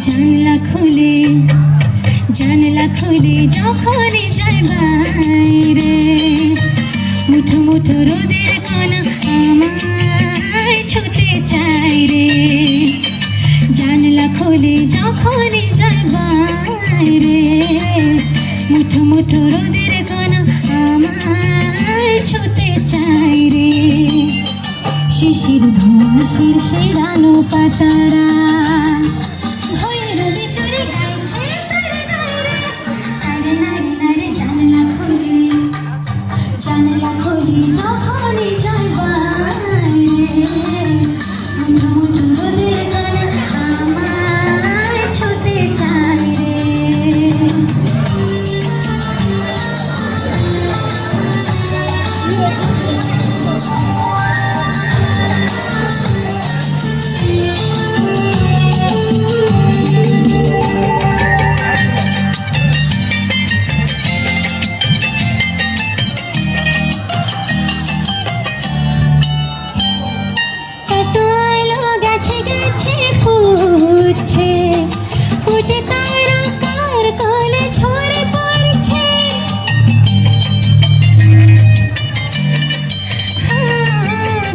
জানলা খুলে যখনই যাই বাইরে, মুঠো মুঠো রোদের কণা আমায় ছুতে চাই রে। জানলা খুলে যখনই যাই বাইরে, মুঠো মুঠো রোদের কণা আমায় ছুতে চাই রে। শিশির ধোঁয়া শীর্ষের আলো পাতারা ভৈরবী সুরে গাইছে তারে নাইরে, তারে নাইরে নাইরে। জানলা খুলে যখনই যাই বাইরে, মুঠো মুঠো রোদের কণা আমায় ছুতে চাই রে। ফুটে তারা কার কোলে ঝরে পড়ছে,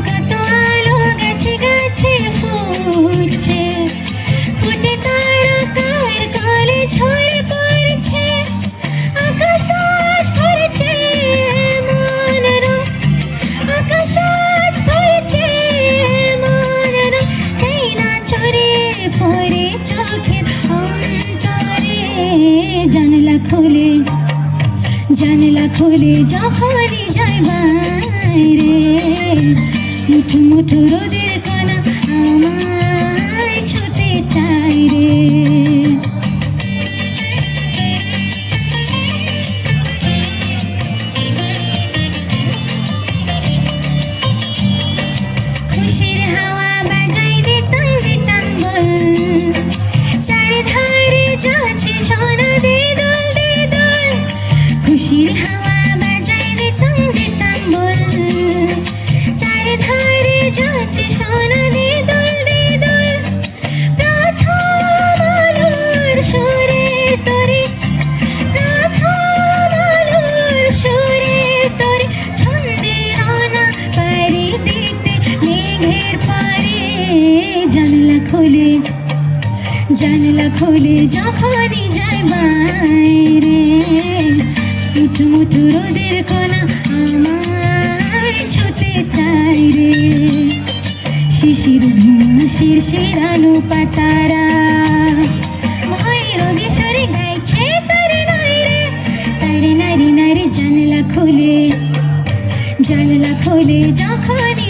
কত আলো গাছে গাছে ফুটছে। ফুটে তারা কার কোলে ঝরে পড়ছে, আকাশ আজ ধরেছে মনেরও, আকাশ আজ ধরেছে মনেরও। চাই না ঝরে পড়ে চোখের অন্তরে। জানলা খুলে যখনই যাই বাইরে, মুঠো মুঠো রোদের কণা আমায় ছুতে চাই রে। খুশির হাওয়া বাজাই দিতাম দিতাম বল, চারিধারে যাচ্ছে সোনা দে দোল দে দোল। খুশির হাওয়া বাজাই দিতাম দিতাম বল, চারিধারে যাচ্ছে সোনা দে দোল দে দোল। প্রথম আলোর সুরে তোরে, প্রথম আলোর সুরে তোরে, ছন্দে রানা পারি দিতে মেঘের পারে। জানলা খুলে যখনই যাই বাইরে, মুঠো মুঠো রোদের কণা আমায় ছুতে চাই রে। শিশির ধোঁয়া শীর্ষের আলো পাতারা ভৈরবী সুরে গাইছে তারে নাইরে, তারে নাইরে নাইরে। জানলা খুলে যখনই